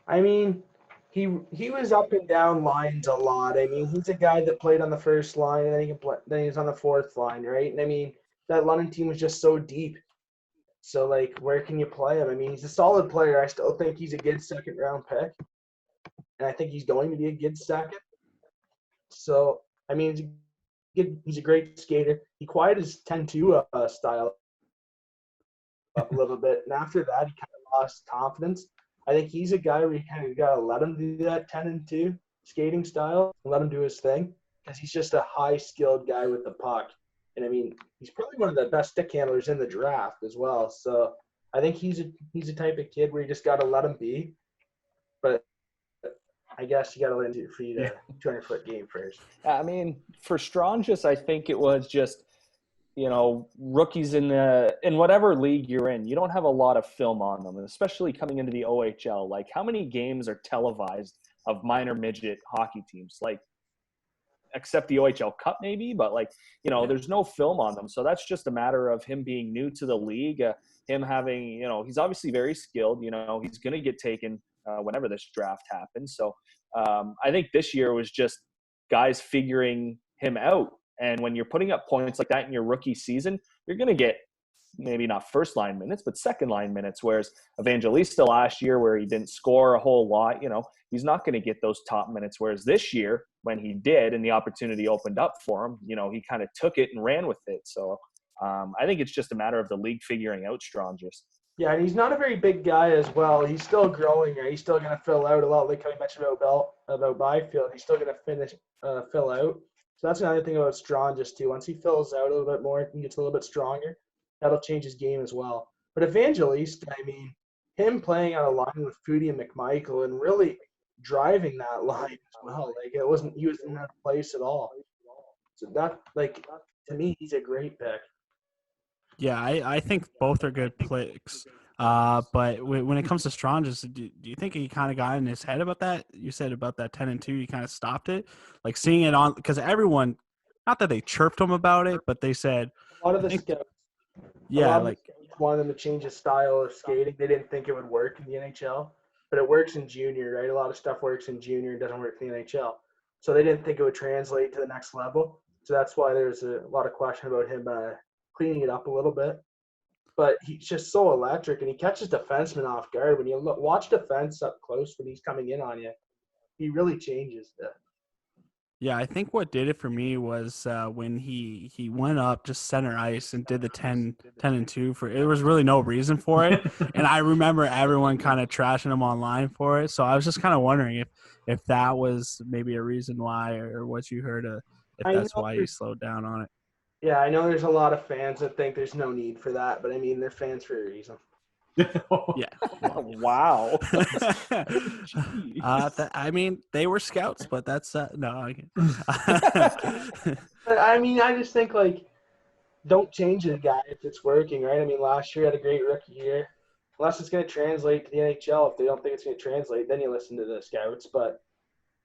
I mean, he was up and down lines a lot. I mean, he's a guy that played on the first line, and then he's on the fourth line, right? And I mean, that London team was just so deep. So where can you play him? I mean, he's a solid player. I still think he's a good second round pick, and I think he's going to be a good second. So I mean, he's a great skater. He quieted his 10-2 style up a little bit, and after that, he kind of lost confidence. I think he's a guy where you kind of got to let him do that 10-2 skating style and let him do his thing because he's just a high-skilled guy with the puck. And, I mean, he's probably one of the best stick handlers in the draft as well. So I think he's a type of kid where you just got to let him be. But I guess you got to let him feed a 200-foot game first. I mean, for Stranges, I think it was just – rookies in whatever league you're in, you don't have a lot of film on them, especially coming into the OHL. Like, how many games are televised of minor midget hockey teams? Except the OHL Cup maybe, but there's no film on them. So that's just a matter of him being new to the league, him having, he's obviously very skilled. He's going to get taken whenever this draft happens. So I think this year was just guys figuring him out. And when you're putting up points like that in your rookie season, you're going to get maybe not first line minutes, but second line minutes. Whereas Evangelista last year, where he didn't score a whole lot, he's not going to get those top minutes. Whereas this year, when he did and the opportunity opened up for him, he kind of took it and ran with it. So I think it's just a matter of the league figuring out Stranges. Yeah, and he's not a very big guy as well. He's still growing. Right? He's still going to fill out a lot. Like I mentioned about Byfield, he's still going to fill out. So that's another thing about Stranges too. Once he fills out a little bit more and gets a little bit stronger, that'll change his game as well. But Evangelista, I mean, him playing on a line with Foodie and McMichael and really driving that line as well. He was in that place at all. So that, to me, he's a great pick. Yeah, I think both are good picks. But when it comes to Stranges, do you think he kind of got in his head about that? You said about that 10-2, you kind of stopped it, seeing it on because everyone, not that they chirped him about it, but they said a lot of the scouts, wanted him to change his style of skating. They didn't think it would work in the NHL, but it works in junior, right? A lot of stuff works in junior and doesn't work in the NHL. So they didn't think it would translate to the next level. So that's why there's a lot of question about him cleaning it up a little bit. But he's just so electric, and he catches defensemen off guard. When you watch defense up close when he's coming in on you, he really changes that. Yeah, I think what did it for me was when he went up just center ice and did the 10-2 for it. Was really no reason for it. And I remember everyone kind of trashing him online for it. So I was just kind of wondering if that was maybe a reason why, or what you heard, if that's why he slowed down on it. Yeah, I know there's a lot of fans that think there's no need for that, but I mean, they're fans for a reason. Yeah. Wow. I mean, they were scouts, but that's no. I mean, I just think like, don't change the guy if it's working, right? I mean, last year had a great rookie year. Unless it's going to translate to the NHL. If they don't think it's going to translate, then you listen to the scouts. But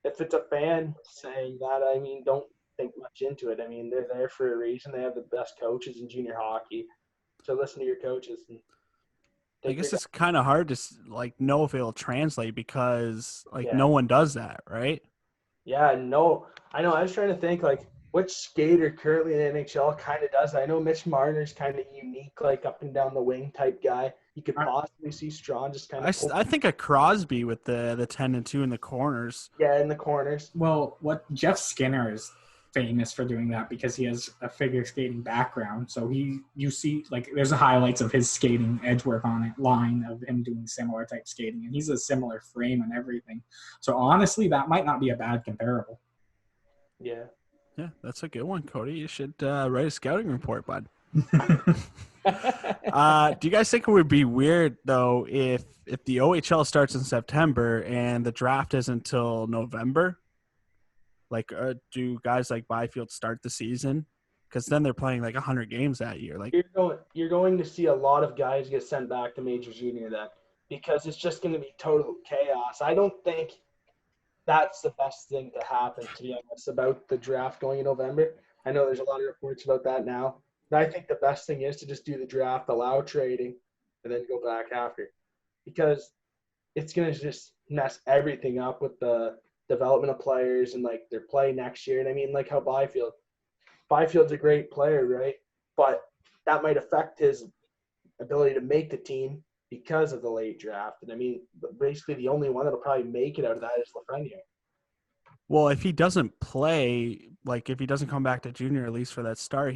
if it's a fan saying that, I mean, don't think much into it. I mean, they're there for a reason. They have the best coaches in junior hockey. So listen to your coaches. And I guess it's kind of hard to know if it'll translate because no one does that, right? Yeah, no. I know. I was trying to think which skater currently in the NHL kind of does that. I know Mitch Marner's kind of unique, up and down the wing type guy. You could possibly see Strawn just kind of. I think a Crosby with the 10-2 in the corners. Yeah, in the corners. Well, what Jeff Skinner is famous for doing that because he has a figure skating background. So you see there's highlights of his skating edge work on it, line of him doing similar type skating, and he's a similar frame and everything. So honestly, that might not be a bad comparable. Yeah. Yeah, that's a good one, Cody. You should write a scouting report, bud. Do you guys think it would be weird though if the OHL starts in September and the draft isn't until November? Do guys like Byfield start the season? Because then they're playing 100 games that year. You're going to see a lot of guys get sent back to Major Junior then, because it's just going to be total chaos. I don't think that's the best thing to happen, to be honest, about the draft going in November. I know there's a lot of reports about that now. But I think the best thing is to just do the draft, allow trading, and then go back after. Because it's going to just mess everything up with the development of players and their play next year. And I mean, how Byfield's a great player, right? But that might affect his ability to make the team because of the late draft. And I mean, basically the only one that'll probably make it out of that is Lafreniere. Well, if he doesn't play, if he doesn't come back to junior, at least for that start,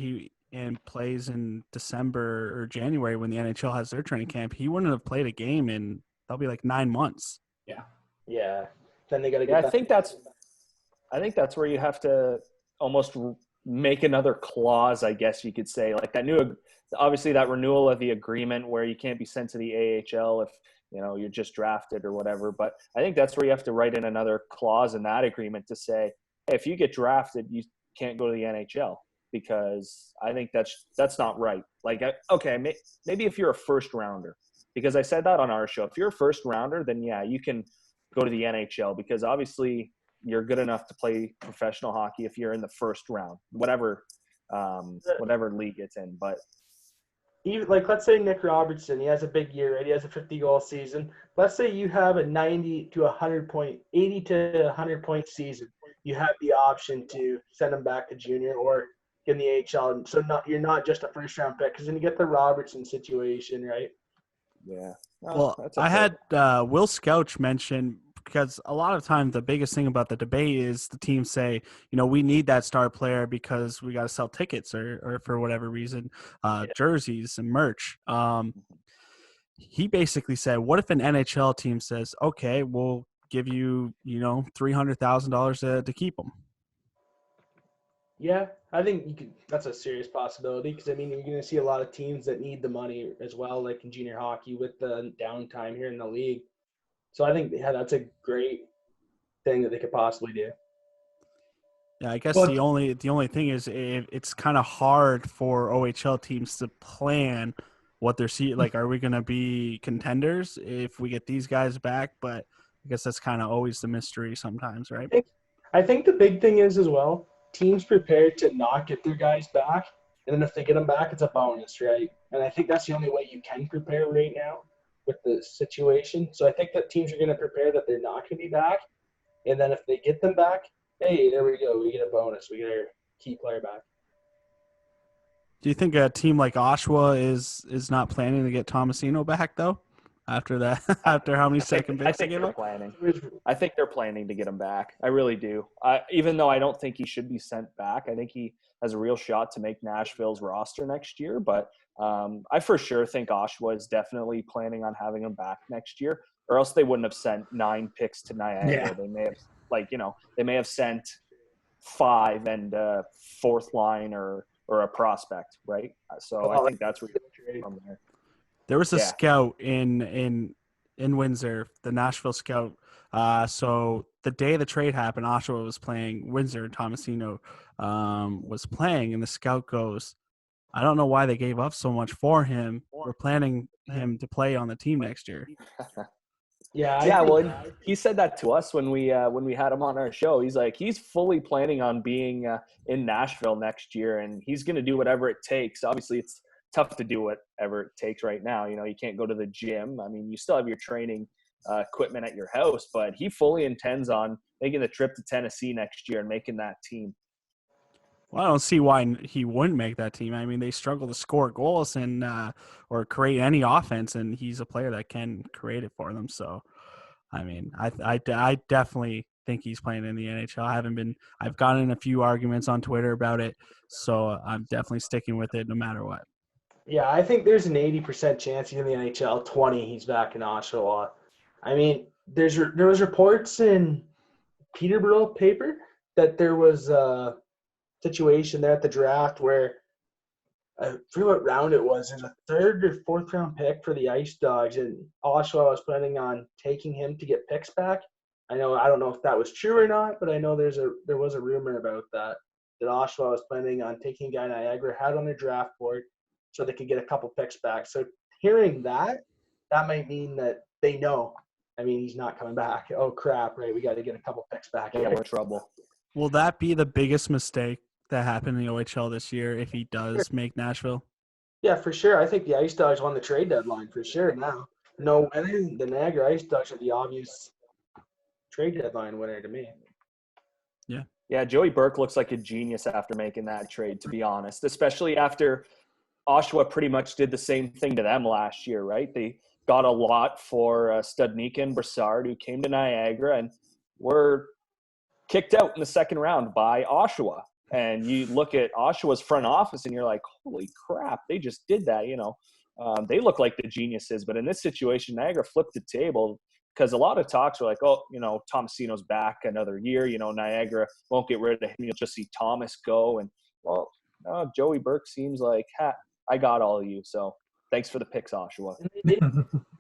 and plays in December or January when the NHL has their training camp, he wouldn't have played a game in, that'll be 9 months. Yeah. Yeah. Then they got to get I think that's where you have to almost make another clause, I guess you could say, obviously that renewal of the agreement where you can't be sent to the AHL if you're just drafted or whatever. But I think that's where you have to write in another clause in that agreement to say, hey, if you get drafted, you can't go to the NHL, because I think that's not right. Okay, maybe if you're a first rounder, because I said that on our show, if you're a first rounder, then yeah, you can go to the NHL, because obviously you're good enough to play professional hockey if you're in the first round, whatever league it's in. But even let's say Nick Robertson, he has a big year, right? He has a 50-goal season. Let's say you have a 80 to 100 point season. You have the option to send him back to junior or in the AHL. So you're not just a first-round pick, because then you get the Robertson situation, right? Yeah. Well, I had Will Scouch mention, because a lot of times the biggest thing about the debate is the teams say, we need that star player because we got to sell tickets or for whatever reason, jerseys and merch. He basically said, what if an NHL team says, okay, we'll give you, $300,000 to keep them? Yeah, I think that's a serious possibility, because, I mean, you're going to see a lot of teams that need the money as well, like in junior hockey with the downtime here in the league. So I think, yeah, that's a great thing that they could possibly do. Yeah, I guess the only thing is it's kind of hard for OHL teams to plan what they're seeing. Are we going to be contenders if we get these guys back? But I guess that's kind of always the mystery sometimes, right? I think the big thing is as well, teams prepared to not get their guys back, and then if they get them back, it's a bonus, right? And I think that's the only way you can prepare right now with the situation. So I think that teams are going to prepare that they're not going to be back, and then if they get them back, Hey, there we go. We get a bonus. We get our key player back. Do you think a team like Oshawa is not planning to get Tomasino back though? After that, after how many second I picks they think gave they're up? planning. I think they're planning to get him back. I really do. Even though I don't think he should be sent back, I think he has a real shot to make Nashville's roster next year. But I for sure think Oshawa is definitely planning on having him back next year, or else they wouldn't have sent 9 picks to Niagara. Yeah. They may have, they may have sent 5 and fourth line or a prospect, right? So I think that's where you're from there. There was a Yeah. scout in Windsor, the Nashville scout. So the day the trade happened, Oshawa was playing Windsor, and Tomasino was playing, and the scout goes, "I don't know why they gave up so much for him. We're planning him to play on the team next year." Yeah, Well, he said that to us when we had him on our show. He's like, he's fully planning on being in Nashville next year, and he's going to do whatever it takes. Obviously, it's tough to do whatever it takes right now. You can't go to the gym. I mean, you still have your training equipment at your house, but he fully intends on making the trip to Tennessee next year and making that team. Well, I don't see why he wouldn't make that team. I mean, they struggle to score goals and or create any offense, and he's a player that can create it for them. So, I mean, I definitely think he's playing in the NHL. I've gotten in a few arguments on Twitter about it, so I'm definitely sticking with it no matter what. Yeah, I think there's an 80% chance he's in the NHL. 20, he's back in Oshawa. I mean, there was reports in Peterborough paper that there was a situation there at the draft where I forget what round it was. There's a 3rd or 4th round pick for the Ice Dogs, and Oshawa was planning on taking him to get picks back. I don't know if that was true or not, but I know there was a rumor about that Oshawa was planning on taking a guy Niagara had on their draft board so they could get a couple picks back. So hearing that might mean that they know. I mean, he's not coming back. Oh crap! Right, we got to get a couple picks back. Yeah, we're in trouble. Will that be the biggest mistake that happened in the OHL this year if he does make Nashville? Yeah, for sure. I think the Ice Dogs won the trade deadline for sure now. No winning, the Niagara Ice Dogs are the obvious trade deadline winner to me. Yeah, Joey Burke looks like a genius after making that trade, to be honest, especially after Oshawa pretty much did the same thing to them last year, right? They got a lot for Studnicka and Brassard, who came to Niagara and were kicked out in the second round by Oshawa. And you look at Oshawa's front office and you're like, holy crap, they just did that, They look like the geniuses. But in this situation, Niagara flipped the table because a lot of talks were like, Tomasino's back another year. Niagara won't get rid of him. You'll just see Thomas go. And, Joey Burke seems like, I got all of you. So thanks for the picks, Oshawa.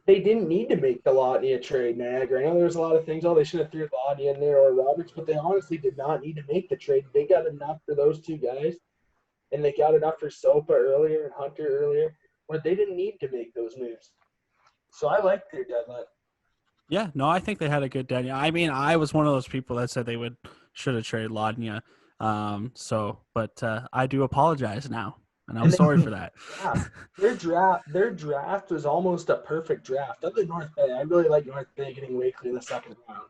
They didn't need to make the Lotnia trade, Niagara. I know there's a lot of things, they should have threw Lotnia in there or Roberts, but they honestly did not need to make the trade. They got enough for those two guys, and they got enough for Sopa earlier and Hunter earlier, where they didn't need to make those moves. So I like their deadline. Yeah, no, I think they had a good deadline. I mean, I was one of those people that said they should have traded Lotnia. But I do apologize now. And I'm sorry for that. Yeah, their draft was almost a perfect draft. Other than North Bay, I really like North Bay getting Wakely in the second round.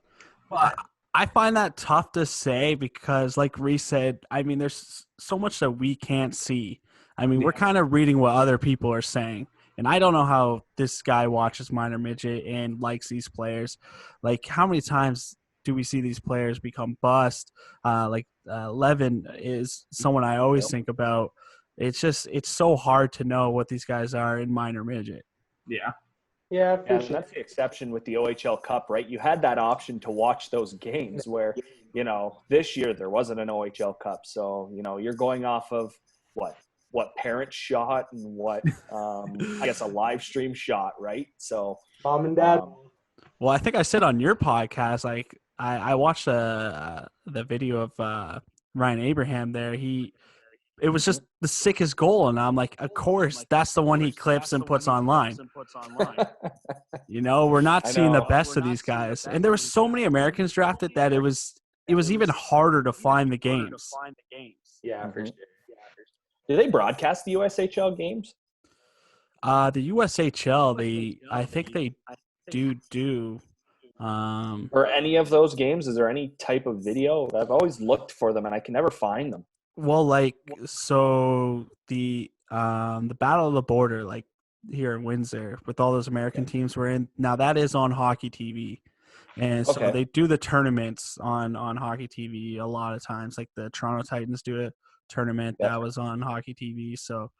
Well, I find that tough to say because, like Reese said, I mean, there's so much that we can't see. I mean, we're kind of reading what other people are saying. And I don't know how this guy watches minor midget and likes these players. Like, how many times do we see these players become bust? Levin is someone I always think about. It's so hard to know what these guys are in minor midget. Yeah. Yeah, for sure. That's the exception with the OHL Cup, right? You had that option to watch those games where, this year there wasn't an OHL Cup. So, you're going off of what parent shot and what, I guess a live stream shot, right? So mom and dad. Well, I think I said on your podcast, like I watched the video of Ryan Abraham there. It was just the sickest goal, and I'm like, of course, that's the one he clips and puts online. We're not seeing the best of these guys, and there were so many Americans drafted that it was even harder to find the games. Yeah, for sure. Do they broadcast the USHL games? The USHL, I think they do. For any of those games, is there any type of video? I've always looked for them and I can never find them. Well, like, so the Battle of the Border, like here in Windsor, with all those American teams we're in now, that is on Hockey TV, and so Okay. they do the tournaments on Hockey TV a lot of times. Like the Toronto Titans do a tournament Yeah. that was on Hockey TV, so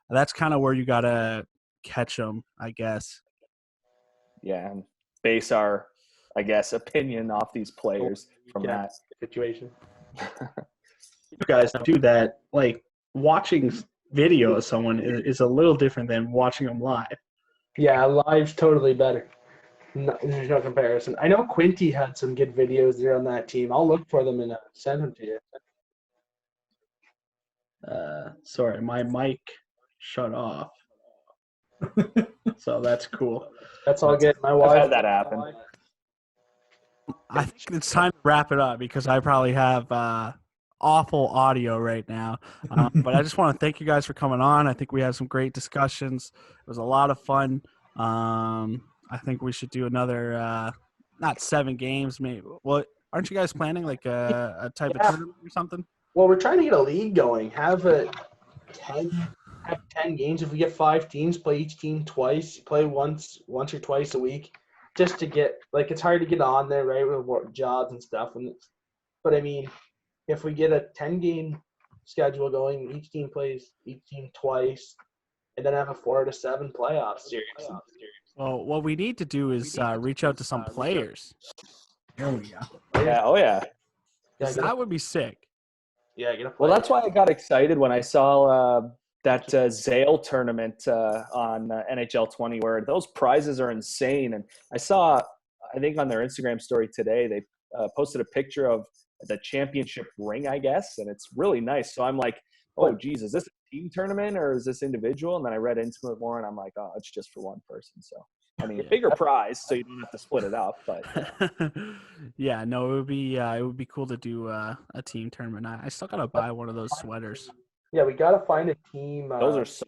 that's kind of where you gotta catch them, I guess. Yeah, and base our, I guess, opinion off these players from Yeah. that. Situation. You guys do that, like watching video of someone is a little different than watching them live. Yeah, live's totally better. No, there's no comparison. I know Quinty had some good videos there on that team. I'll look for them and send them to you. Sorry, my mic shut off. So that's cool. That's all good. My I've wife. had that happen. I think it's time to wrap it up because I probably have awful audio right now. But I just want to thank you guys for coming on. I think we had some great discussions. It was a lot of fun. I think we should do another, not 7 games, maybe. Well, aren't you guys planning like a type of tournament or something? Well, we're trying to get a league going. Have 10 games. If we get 5 teams, play each team twice. Play once or twice a week, just to get it's hard to get on there, right, with work, jobs and stuff. But I mean, if we get a 10-game schedule going, each team plays each team twice, and then have a 4 to 7 playoff series. Well, what we need to do is reach out to some players. There we go. Yeah, oh yeah. Yeah, That would be sick. get a Well, that's why I got excited when I saw that Zale tournament on NHL 20, where those prizes are insane. And I saw, I think on their Instagram story today, they posted a picture of the championship ring, I guess, and it's really nice. So I'm like, oh, geez, is this a team tournament or is this individual? And then I read into it more, and I'm like, oh, it's just for one person. So, I mean, bigger prize, so you don't have to split it up. But yeah, no, it would be cool to do a team tournament. I still gotta buy one of those sweaters. Yeah, we got to find a team. those are so.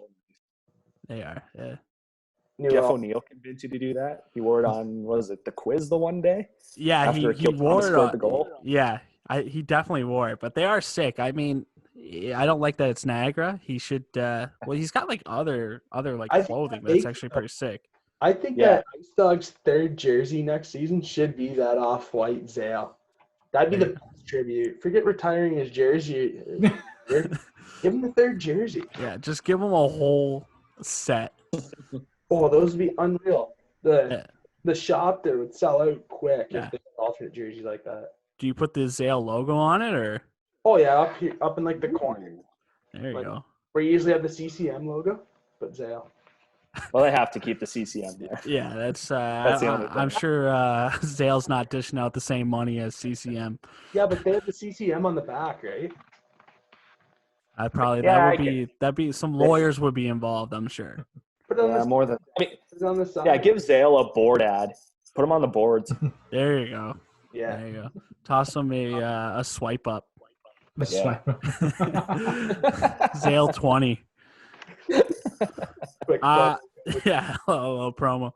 They are. Yeah. new Jeff O'Neill convinced you to do that. He wore it on, was it the quiz the one day? Yeah, After he Akil wore Thomas it. scored the goal. Yeah, he definitely wore it. But they are sick. I mean, I don't like that it's Niagara. He should. Well, he's got like other like I think clothing that that's makes actually pretty sick. I think that Ice Dog's 3rd jersey next season should be that off-white Zale. That'd be the best tribute. Forget retiring his jersey. Give him the 3rd jersey. Yeah, just give him a whole set. Oh, those would be unreal. The shop there would sell out quick Yeah. if they had alternate jerseys like that. Do you put the Zale logo on it or? Oh yeah, up here, up in like the corner There you Like- go. where you usually have the CCM logo, but Zale. Well, they have to keep the CCM there. Yeah, that's. That's the only thing. I'm sure Zale's not dishing out the same money as CCM. Yeah, but they have the CCM on the back, right? That'd be some lawyers would be involved, I'm sure. Put it on, Yeah, the, more than. I mean, put it on the side. yeah, give Zale a board ad. Put him on the boards. There you go. Yeah. There you go. Toss them a swipe up. Yeah. Zale 20. Quick Yeah, a little promo.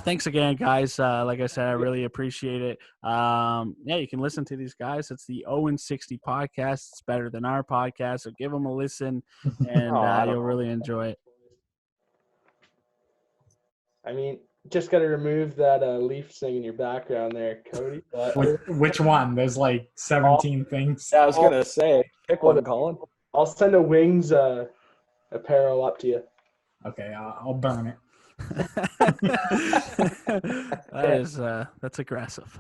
Thanks again, guys. Like I said, I really appreciate it. Yeah, you can listen to these guys. It's the 0-60 podcast. It's better than our podcast, so give them a listen, and you'll really enjoy it. I mean, just got to remove that Leafs thing in your background there, Cody. But Which one? There's like 17 things. Yeah, I was gonna say, pick one, Colin. I'll send a Wings apparel up to you. Okay, I'll burn it. That's aggressive.